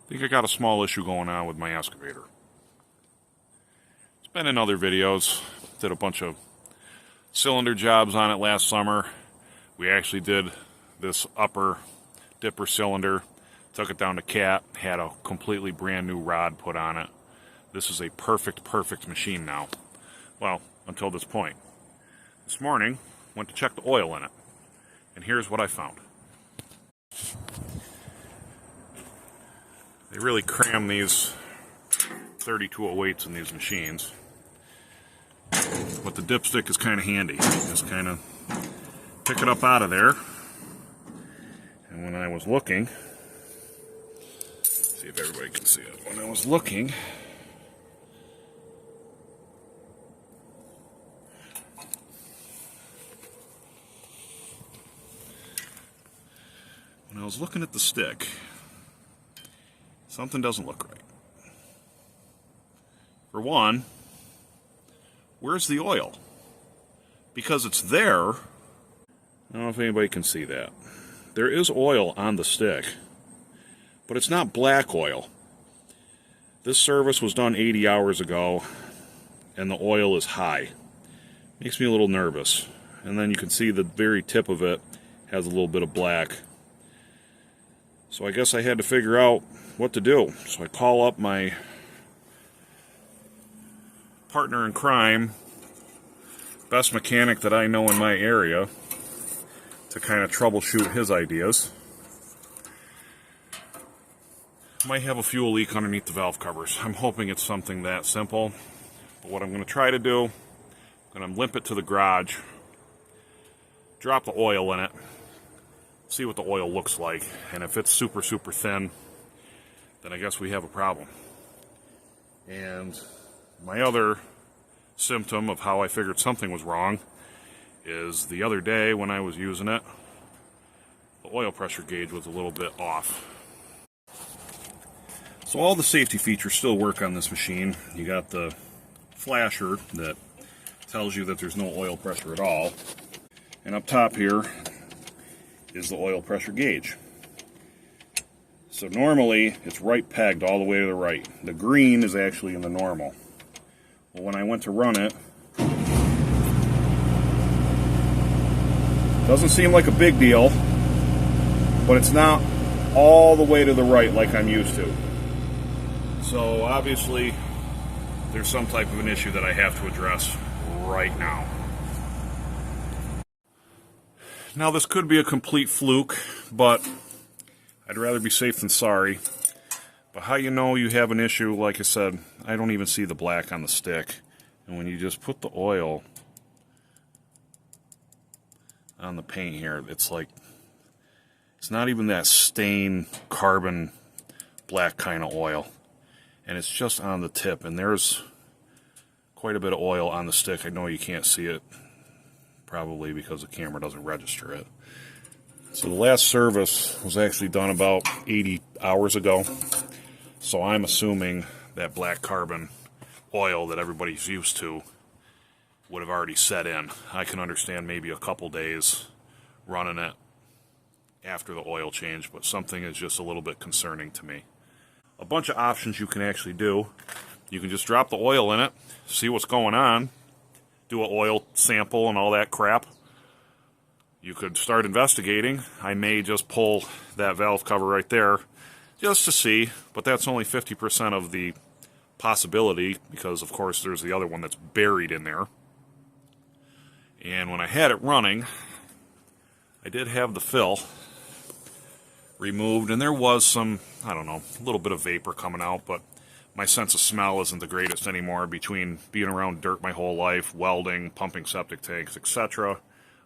I think I got a small issue going on with my excavator. It's been in other videos. Did a bunch of cylinder jobs on it last summer. We actually did this upper dipper cylinder. Took it down to Cat. Had a completely brand new rod put on it. This is a perfect machine now. Well, until this point. This morning, went to check the oil in it. And here's what I found. They really cram these 3208s in these machines. But the dipstick is kind of handy. Just kind of pick it up out of there. And when I was looking, see if everybody can see it. When I was looking, at the stick, something doesn't look right. For one, where's the oil? Because it's there. I don't know if anybody can see that. There is oil on the stick, but it's not black oil. This service was done 80 hours ago, and the oil is high. Makes me a little nervous. And then you can see the very tip of it has a little bit of black. So I guess I had to figure out what to do. So I call up my partner in crime, best mechanic that I know in my area, to kind of troubleshoot his ideas. Might have a fuel leak underneath the valve covers. I'm hoping it's something that simple. But what I'm going to try to do, I'm going to limp it to the garage, drop the oil in it, see what the oil looks like, and if it's super thin, then I guess we have a problem. And my other symptom of how I figured something was wrong is the other day when I was using it, the oil pressure gauge was a little bit off. So all the safety features still work on this machine. You got the flasher that tells you that there's no oil pressure at all, and up top here is the oil pressure gauge. So normally it's right pegged all the way to the right. The green is actually in the normal. Well, when I went to run it, doesn't seem like a big deal, but it's not all the way to the right like I'm used to. So obviously there's some type of an issue that I have to address right now. Now, this could be a complete fluke, but I'd rather be safe than sorry. But how you know you have an issue, like I said, I don't even see the black on the stick. And when you just put the oil on the paint here, it's like, it's not even that stain, carbon, black kind of oil. And it's just on the tip, and there's quite a bit of oil on the stick. I know you can't see it, probably because the camera doesn't register it. So the last service was actually done about 80 hours ago. So I'm assuming that black carbon oil that everybody's used to would have already set in. I can understand maybe a couple days running it after the oil change, but something is just a little bit concerning to me. A bunch of options you can actually do. You can just drop the oil in it, see what's going on, do an oil sample and all that crap. You could start investigating. I may just pull that valve cover right there just to see, but that's only 50% of the possibility, because of course there's the other one that's buried in there. And when I had it running, I did have the fill removed, and there was some, I don't know, a little bit of vapor coming out, but my sense of smell isn't the greatest anymore. Between being around dirt my whole life, welding, pumping septic tanks, etc.,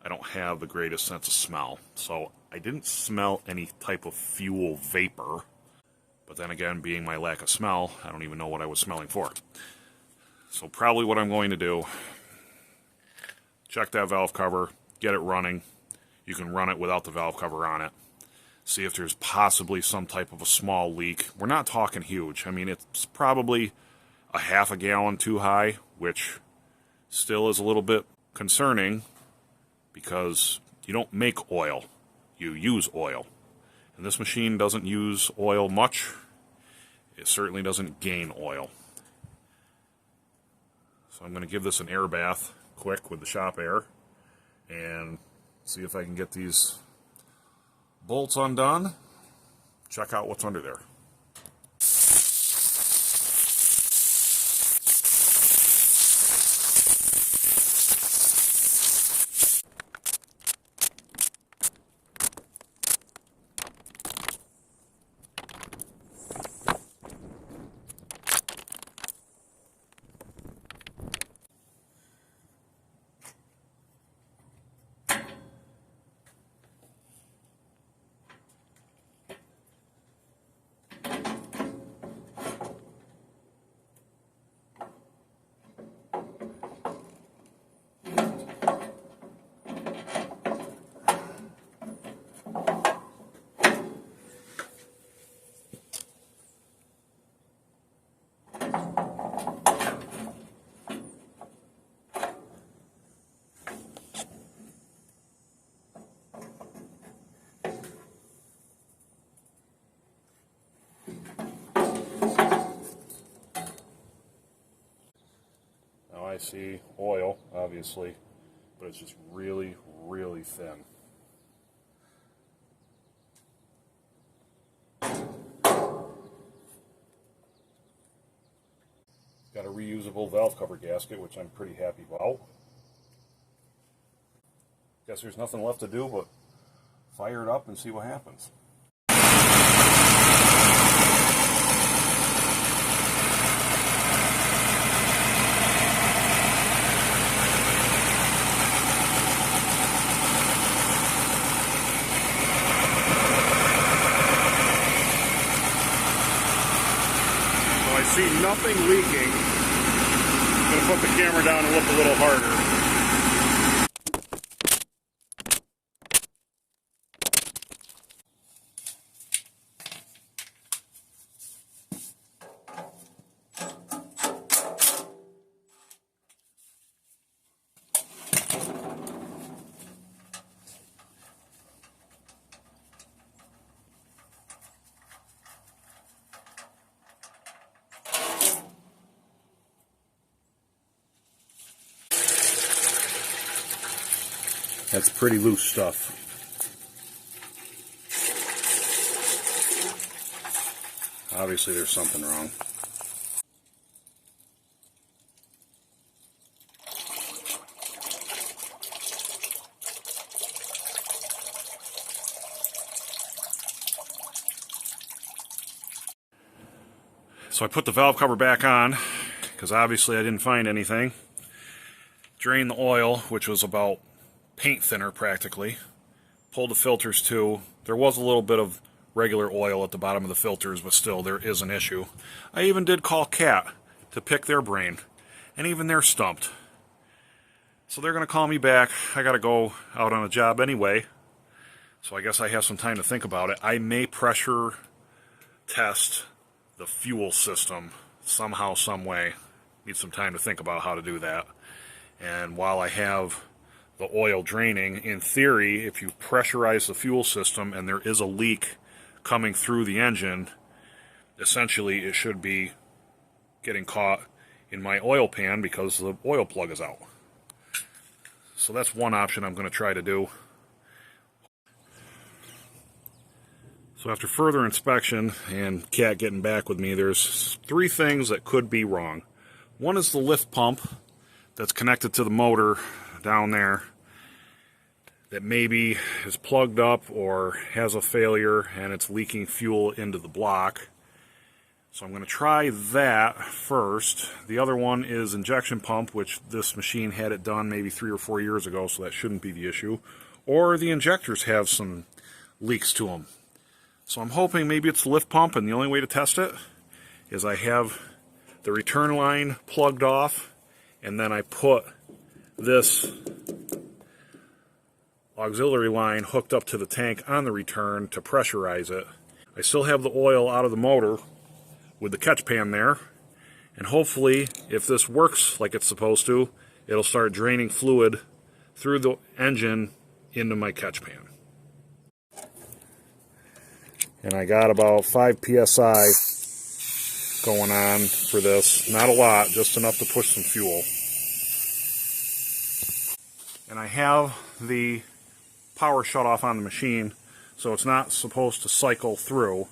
I don't have the greatest sense of smell. So I didn't smell any type of fuel vapor. But then again, being my lack of smell, I don't even know what I was smelling for. So probably what I'm going to do, check that valve cover, get it running. You can run it without the valve cover on it. See if there's possibly some type of a small leak. We're not talking huge. I mean, it's probably a half a gallon too high, which still is a little bit concerning because you don't make oil, you use oil. And this machine doesn't use oil much. It certainly doesn't gain oil. So I'm going to give this an air bath quick with the shop air and see if I can get these bolts undone. Check out what's under there. I see oil, obviously, but it's just really, really thin. Got a reusable valve cover gasket, which I'm pretty happy about. Guess there's nothing left to do but fire it up and see what happens. I see nothing leaking. I'm going to put the camera down and look a little harder. That's pretty loose stuff. Obviously there's something wrong. So I put the valve cover back on because obviously I didn't find anything. Drained the oil, which was about paint thinner practically. Pulled the filters too. There was a little bit of regular oil at the bottom of the filters, but still there is an issue. I even did call CAT to pick their brain, and even they're stumped. So they're going to call me back. I got to go out on a job anyway, so I guess I have some time to think about it. I may pressure test the fuel system somehow, some way. Need some time to think about how to do that. And while I have the oil draining, in theory, if you pressurize the fuel system and there is a leak coming through the engine, essentially it should be getting caught in my oil pan because the oil plug is out. So that's one option I'm going to try to do. So after further inspection and CAT getting back with me, there's three things that could be wrong. One is the lift pump that's connected to the motor down there that maybe is plugged up or has a failure and it's leaking fuel into the block. So I'm going to try that first. The other one is injection pump, which this machine had it done maybe 3 or 4 years ago, so that shouldn't be the issue. Or the injectors have some leaks to them. So I'm hoping maybe it's the lift pump, and the only way to test it is I have the return line plugged off, and then I put this auxiliary line hooked up to the tank on the return to pressurize it. I still have the oil out of the motor with the catch pan there, and hopefully if this works like it's supposed to, it'll start draining fluid through the engine into my catch pan. And I got about 5 psi going on for this. Not a lot, just enough to push some fuel. And I have the power shut off on the machine, so it's not supposed to cycle through.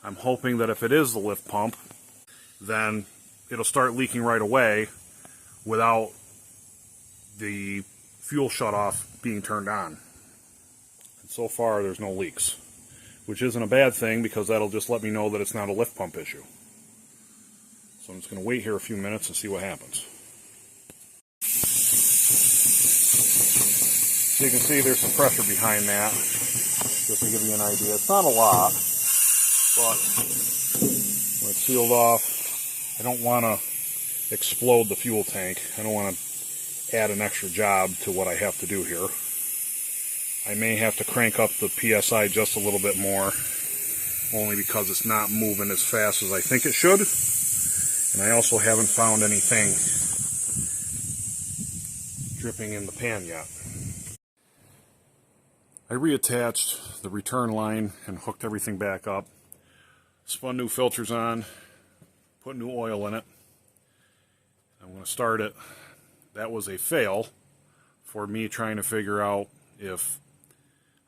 I'm hoping that if it is the lift pump, then it'll start leaking right away without the fuel shut off being turned on. And so far there's no leaks, which isn't a bad thing because that'll just let me know that it's not a lift pump issue. So I'm just going to wait here a few minutes and see what happens. So you can see there's some pressure behind that, just to give you an idea. It's not a lot, but when it's sealed off, I don't want to explode the fuel tank. I don't want to add an extra job to what I have to do here. I may have to crank up the PSI just a little bit more, only because it's not moving as fast as I think it should. And I also haven't found anything dripping in the pan yet. I reattached the return line and hooked everything back up. Spun new filters on, put new oil in it. I'm going to start it. That was a fail for me trying to figure out if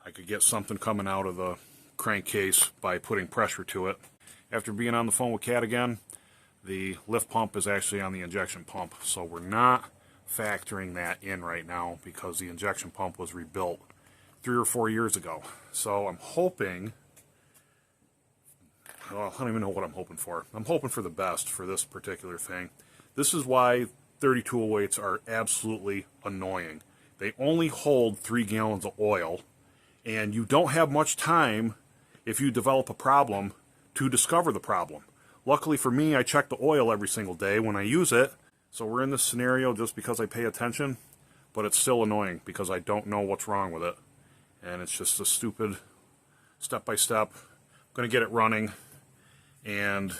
I could get something coming out of the crankcase by putting pressure to it. After being on the phone with Cat again, the lift pump is actually on the injection pump, so we're not factoring that in right now because the injection pump was rebuilt 3 or 4 years ago. So I'm hoping, well, I don't even know what I'm hoping for. I'm hoping for the best for this particular thing. This is why 3208s are absolutely annoying. They only hold 3 gallons of oil, and you don't have much time if you develop a problem to discover the problem. Luckily for me, I check the oil every single day when I use it, so we're in this scenario just because I pay attention, but it's still annoying because I don't know what's wrong with it. And it's just a stupid step-by-step. I'm going to get it running and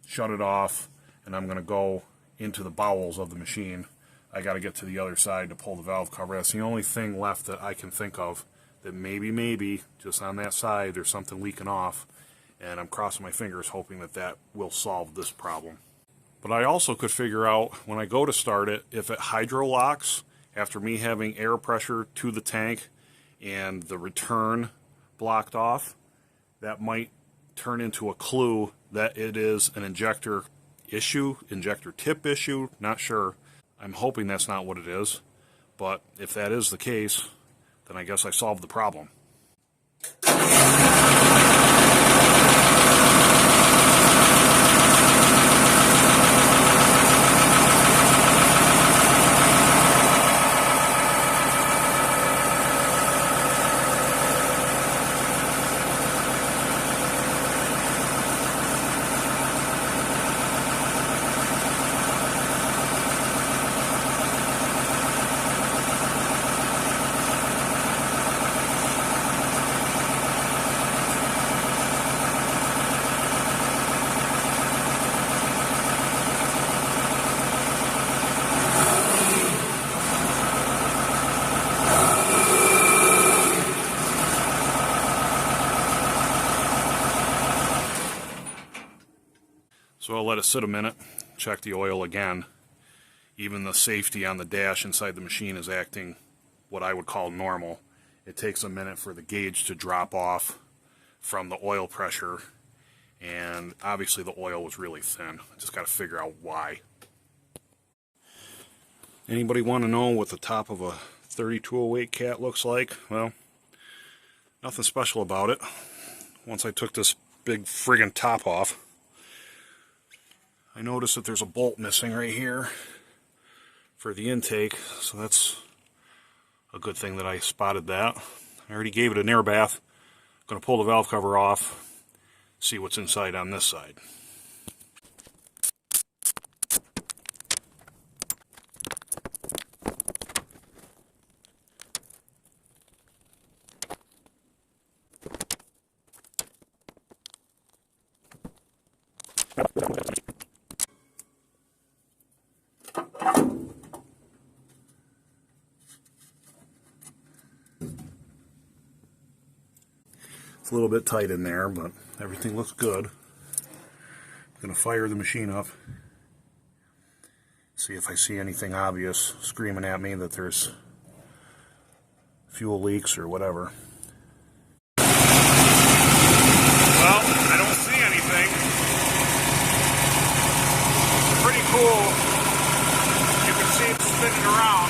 shut it off, and I'm going to go into the bowels of the machine. I got to get to the other side to pull the valve cover. That's the only thing left that I can think of that maybe, just on that side, there's something leaking off, and I'm crossing my fingers hoping that that will solve this problem. But I also could figure out, when I go to start it, if it hydro-locks after me having air pressure to the tank and the return blocked off, that might turn into a clue that it is an injector issue, injector tip issue, not sure. I'm hoping that's not what it is, but if that is the case, then I guess I solved the problem. So I'll let it sit a minute, check the oil again. Even the safety on the dash inside the machine is acting what I would call normal. It takes a minute for the gauge to drop off from the oil pressure, and obviously the oil was really thin. I just got to figure out why. Anybody want to know what the top of a 3208 Cat looks like? Well, nothing special about it. Once I took this big friggin' top off, I noticed that there's a bolt missing right here for the intake, so that's a good thing that I spotted that. I already gave it an air bath. I'm going to pull the valve cover off, see what's inside on this side. It's a little bit tight in there, but everything looks good. Gonna fire the machine up. See if I see anything obvious screaming at me that there's fuel leaks or whatever. Well, I don't see anything. It's pretty cool. You can see it spinning around.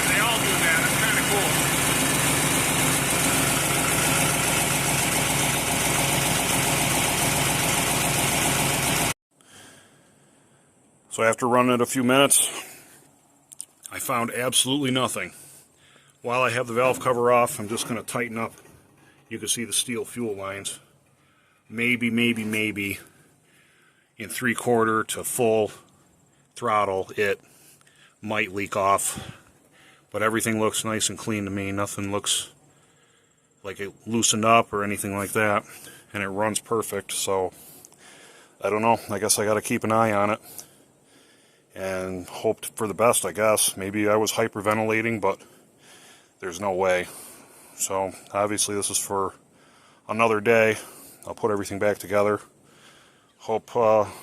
They all do that. It's kind of cool. So after running it a few minutes, I found absolutely nothing. While I have the valve cover off, I'm just going to tighten up. You can see the steel fuel lines. Maybe in 3/4 to full throttle, it might leak off. But everything looks nice and clean to me. Nothing looks like it loosened up or anything like that. And it runs perfect, so I don't know. I guess I got to keep an eye on it. And hoped for the best, I guess. Maybe I was hyperventilating, but there's no way. So obviously this is for another day. I'll put everything back together. Hope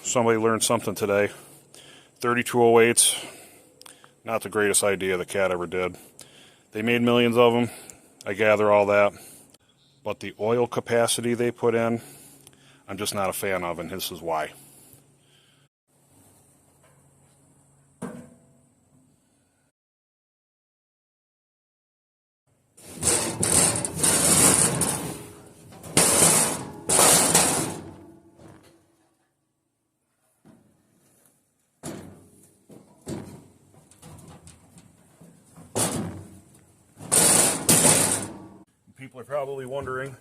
somebody learned something today. 3208s, not the greatest idea the Cat ever did. They made millions of them, I gather all that. But the oil capacity they put in, I'm just not a fan of, and this is why. People are probably wondering,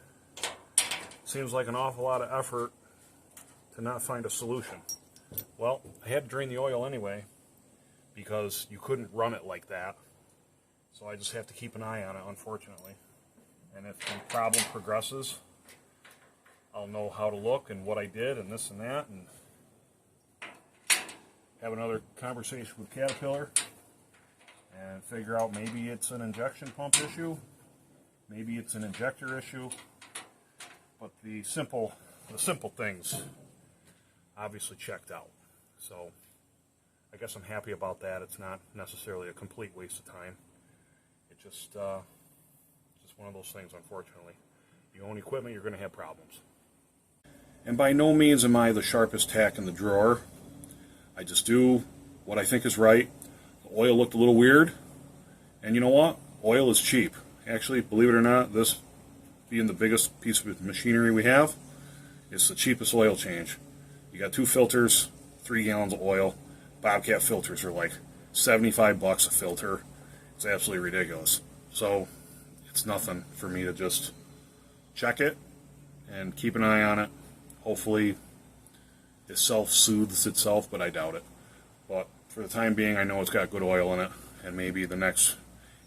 seems like an awful lot of effort to not find a solution. Well, I had to drain the oil anyway because you couldn't run it like that. So I just have to keep an eye on it, unfortunately. And if the problem progresses, I'll know how to look and what I did and this and that, and have another conversation with Caterpillar and figure out maybe it's an injection pump issue. Maybe it's an injector issue, but the simple things obviously checked out. So I guess I'm happy about that. It's not necessarily a complete waste of time. It's just one of those things, unfortunately. You own equipment, you're going to have problems. And by no means am I the sharpest tack in the drawer. I just do what I think is right. The oil looked a little weird, and you know what? Oil is cheap. Actually, believe it or not, this being the biggest piece of machinery we have, it's the cheapest oil change. You got 2 filters, 3 gallons of oil. Bobcat filters are like $75 a filter. It's absolutely ridiculous. So it's nothing for me to just check it and keep an eye on it. Hopefully it self-soothes itself, but I doubt it. But for the time being, I know it's got good oil in it, and maybe the next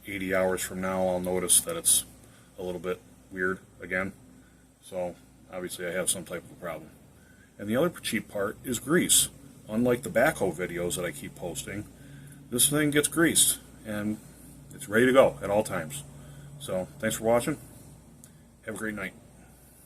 80 hours from now I'll notice that it's a little bit weird again. So obviously I have some type of a problem. And the other cheap part is grease. Unlike the backhoe videos that I keep posting, this thing gets greased and it's ready to go at all times. So thanks for watching. Have a great night.